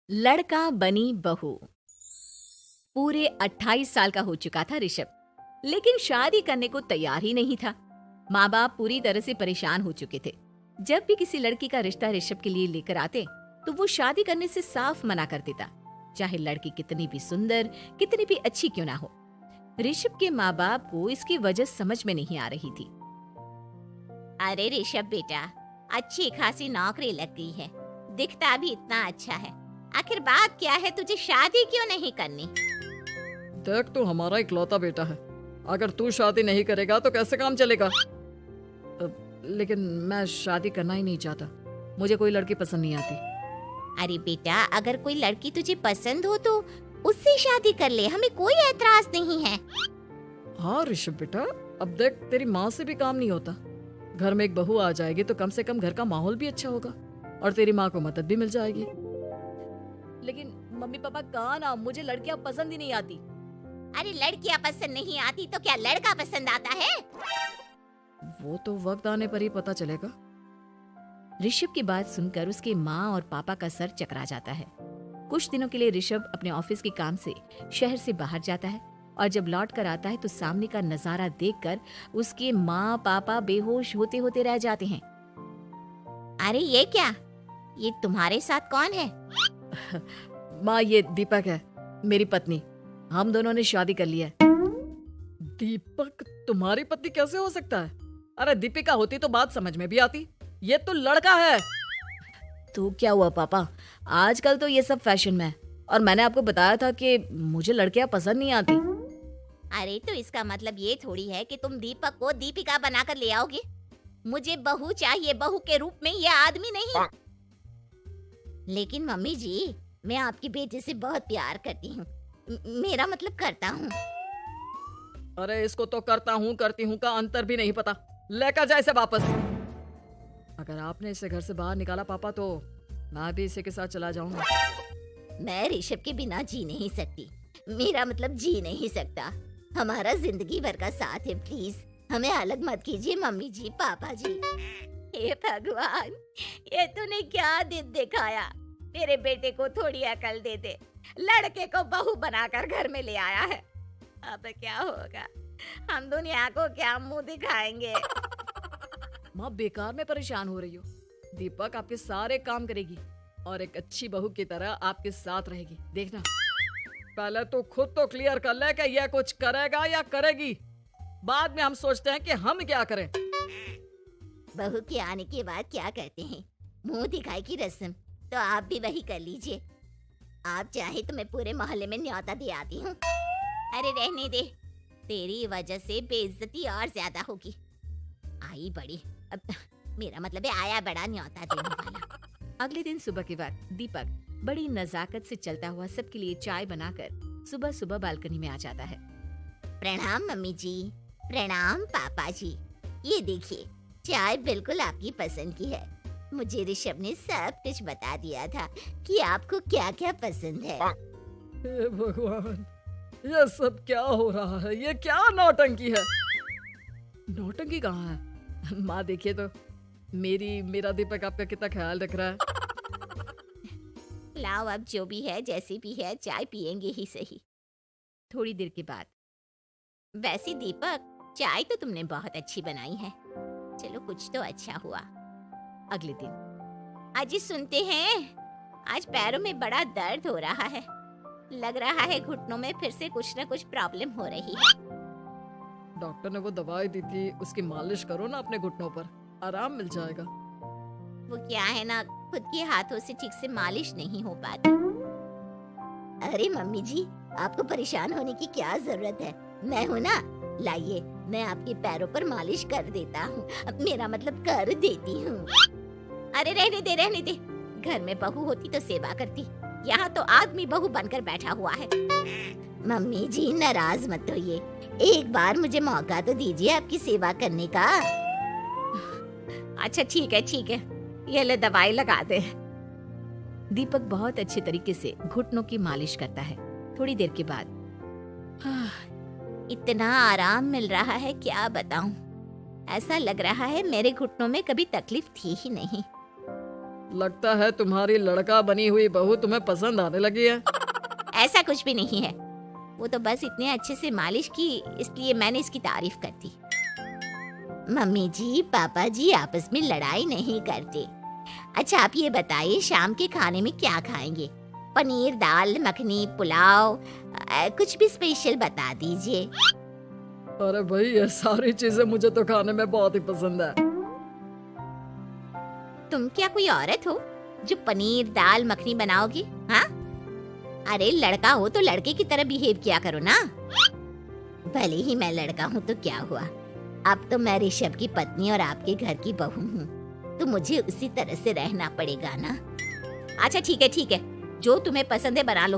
लड़का बनी बहू। पूरे 28 साल का हो चुका था ऋषभ, लेकिन शादी करने को तैयार ही नहीं था। माँ बाप पूरी तरह से परेशान हो चुके थे। जब भी किसी लड़की का रिश्ता ऋषभ के लिए लेकर आते तो वो शादी करने से साफ मना कर देता, चाहे लड़की कितनी भी सुंदर, कितनी भी अच्छी क्यों ना हो। ऋषभ के माँ बाप को इसकी वजह समझ में नहीं आ रही थी। अरे ऋषभ बेटा, अच्छी खासी नौकरी लग गई है, दिखता भी इतना अच्छा है, आखिर बात क्या है, तुझे शादी क्यों नहीं करनी? देख, तू हमारा इकलौता बेटा है। अगर तू शादी नहीं करेगा तो कैसे काम चलेगा? लेकिन मैं शादी करना ही नहीं चाहता। मुझे कोई लड़की पसंद नहीं आती। अरे बेटा, अगर कोई लड़की तुझे पसंद हो तो उससे शादी कर ले, हमें कोई एतराज नहीं है। हाँ ऋषभ बेटा, अब देख, तेरी माँ से भी काम नहीं होता। घर में एक बहू आ जाएगी तो कम से कम घर का माहौल भी अच्छा होगा और तेरी माँ को मदद भी मिल जाएगी। लेकिन मम्मी पापा कहाँ ना, मुझे लड़कियां पसंद ही नहीं आती। अरे लड़कियां पसंद नहीं आती तो क्या लड़का पसंद आता है? वो तो वक्त आने पर ही पता चलेगा। ऋषभ की बात सुनकर उसके माँ और पापा का सर चकरा जाता है। कुछ दिनों के लिए ऋषभ अपने ऑफिस के काम से शहर से बाहर जाता है और जब लौट कर आता है तो सामने का नजारा देखकर उसके माँ पापा बेहोश होते होते रह जाते हैं। अरे ये क्या, ये तुम्हारे साथ कौन है? माँ, ये दीपक है, मेरी पत्नी। हम दोनों ने शादी कर लिया है। दीपक तुम्हारी पत्नी कैसे हो सकता है? अरे दीपिका होती तो बात समझ में भी आती। ये तो लड़का है। तो क्या हुआ पापा, आजकल तो ये सब फैशन में है और मैंने आपको बताया था कि मुझे लड़कियां पसंद नहीं आती। अरे तो इसका मतलब ये थोड़ी है कि तुम दीपक को दीपिका बनाकर ले आओगे। मुझे बहू चाहिए, बहू के रूप में, ये आदमी नहीं। लेकिन मम्मी जी, मैं आपकी बेटे से बहुत प्यार करती हूँ, मेरा मतलब करता हूँ। अरे इसको तो करता हूँ करती हूँ का अंतर भी नहीं पता। लेकर जाए इसे वापस। अगर आपने इसे घर से बाहर निकाला पापा तो मैं भी इसी के साथ चला जाऊंगा। मैं ऋषभ के बिना जी नहीं सकती, मेरा मतलब जी नहीं सकता। हमारा जिंदगी भर का साथ है, प्लीज हमें अलग मत कीजिए मम्मी जी, पापा जी। हे भगवान, ये तूने क्या दिन दिखाया? मेरे बेटे को थोड़ी अकल दे दे, लड़के को बहू बनाकर घर में ले आया है। अब क्या होगा, हम दुनिया को क्या मुंह दिखाएंगे? माँ, बेकार में परेशान हो रही हो। दीपक आपके सारे काम करेगी और एक अच्छी बहू की तरह आपके साथ रहेगी, देखना। पहले तो खुद तो क्लियर कर ले कि यह कुछ करेगा या करेगी, बाद में हम सोचते हैं कि हम क्या करें। बहू के आने के बाद क्या करते हैं, मुंह दिखाई की रस्म, तो आप भी वही कर लीजिए। आप चाहे तो मैं पूरे मोहल्ले में न्योता दे आती हूँ। अरे रहने दे, तेरी वजह से बेइज्जती और ज्यादा होगी। आई बड़ी, अब मेरा मतलब है आया बड़ा न्योता देने वाला। अगले दिन सुबह के वक्त दीपक बड़ी नजाकत से चलता हुआ सबके लिए चाय बनाकर सुबह सुबह बालकनी में आ जाता है। प्रणाम मम्मी जी, प्रणाम पापा जी। ये देखिए, चाय बिल्कुल आपकी पसंद की है। मुझे ऋषभ ने सब कुछ बता दिया था कि आपको क्या क्या पसंद है। हे भगवान, ये सब क्या हो रहा है? ये क्या नौटंकी है? नौटंकी कहाँ है? माँ देखिए तो, मेरा दीपक आपका कितना ख्याल रख रहा है। लाओ, अब जो भी है, जैसी भी है, चाय पियेंगे ही सही। थोड़ी देर के बाद, वैसे दीपक, चाय तो तुमने बहुत अच्छी बनाई है। चलो कुछ तो अच्छा हुआ। अगले दिन, अजी सुनते हैं, आज पैरों में बड़ा दर्द हो रहा है। लग रहा है घुटनों में फिर से कुछ न कुछ प्रॉब्लम हो रही है। डॉक्टर ने वो दवाई दी थी, उसकी मालिश करो ना अपने घुटनों पर, आराम मिल जाएगा। वो क्या है ना, खुद के हाथों से ठीक से मालिश नहीं हो पाती। अरे मम्मी जी, आपको परेशान होने की क्या जरूरत है, मैं हूँ ना। लाइए, मैं आपके पैरों पर मालिश कर देता हूँ, मेरा मतलब कर देती हूँ। अरे रहने दे, रहने दे, घर में बहू होती तो सेवा करती, यहाँ तो आदमी बहू बनकर बैठा हुआ है। मम्मी जी नाराज मत होइए, एक बार मुझे मौका तो दीजिए आपकी सेवा करने का। अच्छा ठीक है ठीक है, ये ले दवाई लगा दे। दीपक बहुत अच्छे तरीके से घुटनों की मालिश करता है। थोड़ी देर के बाद, इतना आराम मिल रहा है, क्या बताऊं। ऐसा लग रहा है मेरे घुटनों में कभी तकलीफ थी ही नहीं। लगता है तुम्हारी लड़का बनी हुई बहू तुम्हें पसंद आने लगी है। ऐसा कुछ भी नहीं है, वो तो बस इतने अच्छे से मालिश की इसलिए मैंने इसकी तारीफ कर दी। मम्मी जी पापा जी आपस में लड़ाई नहीं करते। अच्छा आप ये बताइए शाम के खाने में क्या खाएंगे? पनीर दाल मखनी पुलाव कुछ भी स्पेशल बता दीजिए। अरे भाई ये सारी चीजें मुझे तो खाने में बहुत ही पसंद है। तुम क्या कोई औरत हो जो पनीर दाल मखनी बनाओगी? हाँ, अरे लड़का हो तो लड़के की तरह बिहेव किया करो ना। भले ही मैं लड़का हूँ तो क्या हुआ, अब तो मैं ऋषभ की पत्नी और आपके घर की बहू हूँ, तो मुझे उसी तरह से रहना पड़ेगा ना। अच्छा ठीक है, जो तुम्हें पसंद है बना लो।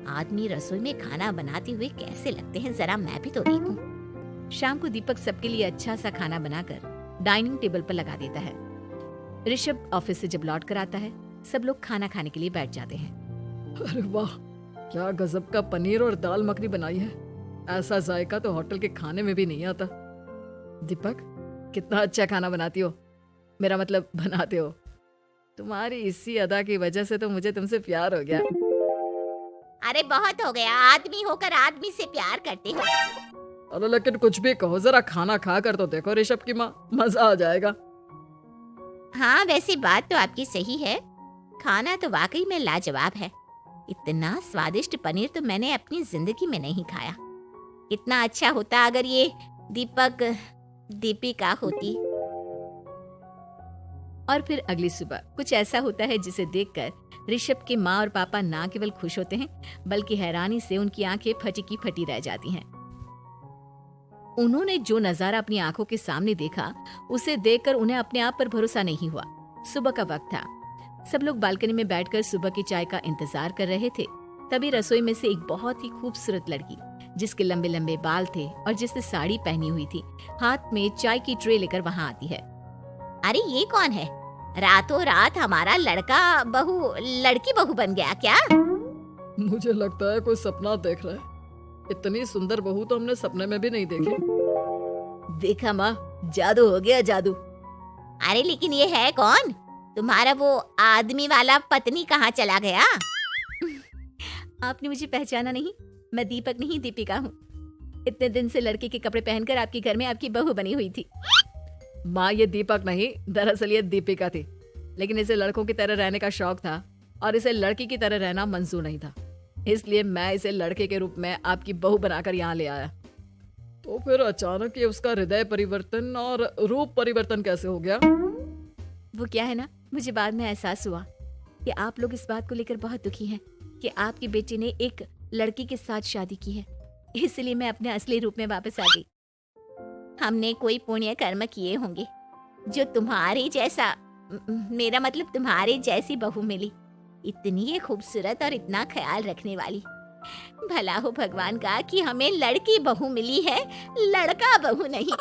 आदमी रसोई में खाना बनाते हुए कैसे लगते हैं जरा मैं भी तो देखूं। शाम को दीपक सबके लिए अच्छा सा खाना बनाकर डाइनिंग टेबल पर लगा देता है। ऋषभ ऑफिस से जब लौट कर आता है, सब लोग खाना खाने के लिए बैठ जाते हैं। अरे वाह, क्या गजब का पनीर और दाल मखनी बनाई है। ऐसा जायका तो होटल के खाने में भी नहीं आता। दीपक कितना अच्छा खाना बनाती हो, मेरा मतलब बनाते हो। तुम्हारी इसी अदा की वजह से तो मुझे तुमसे प्यार हो गया। अरे बहुत हो गया, आदमी होकर आदमी से प्यार करते हो। अरे लेकिन कुछ भी कहो, जरा खाना खा कर तो देखो ऋषभ की माँ, मजा आ जाएगा। हाँ वैसे बात तो आपकी सही है, खाना तो वाकई में लाजवाब है। इतना स्वादिष्ट पनीर तो मैंने अपनी जिंदगी में नहीं खाया। इतना अच्छा होता अगर ये दीपिका होती। और फिर अगली सुबह कुछ ऐसा होता है जिसे देखकर ऋषभ के माँ और पापा ना केवल खुश होते हैं बल्कि हैरानी से उनकी आंखें फटी की फटी रह जाती हैं। उन्होंने जो नजारा अपनी आंखों के सामने देखा उसे देखकर उन्हें अपने आप पर भरोसा नहीं हुआ। सुबह का वक्त था, सब लोग बालकनी में बैठकर सुबह की चाय का इंतजार कर रहे थे। तभी रसोई में से एक बहुत ही खूबसूरत लड़की जिसके लंबे लंबे बाल थे और जिसने साड़ी पहनी हुई थी, हाथ में चाय की ट्रे लेकर वहां आती है। अरे ये कौन है? रातों रात हमारा लड़की बहू बन गया क्या? मुझे लगता है कोई सपना देख रहा है। इतनी सुंदर बहू तो हमने सपने में भी नहीं देखी। देखा माँ, जादू हो गया जादू। अरे लेकिन ये है कौन? तुम्हारा वो आदमी वाला पत्नी कहाँ चला गया? आपने मुझे पहचाना नहीं? मैं दीपक नहीं दीपिका हूँ। इतने दिन से लड़के के कपड़े पहनकर आपके घर में आपकी बहू बनी हुई थी। माँ ये दीपक नहीं, दरअसल ये दीपिका थी, लेकिन इसे लड़कों की तरह रहने का शौक था और इसे लड़की की तरह रहना मंजूर नहीं था, इसलिए मैं इसे लड़के के रूप में आपकी बहू बनाकर यहाँ ले आया। तो फिर अचानक ये उसका हृदय परिवर्तन और रूप परिवर्तन कैसे हो गया? वो क्या है ना, मुझे बाद में एहसास हुआ कि आप लोग इस बात को लेकर बहुत दुखी हैं कि आपकी बेटी ने एक लड़की के साथ शादी की है, इसलिए मैं अपने असली रूप में वापस आ गई। हमने कोई पुण्य कर्म किए होंगे जो तुम्हारे जैसा, मेरा मतलब तुम्हारे जैसी बहू मिली, इतनी खूबसूरत और इतना ख्याल रखने वाली। भला हो भगवान का कि हमें लड़की बहू मिली है, लड़का बहू नहीं।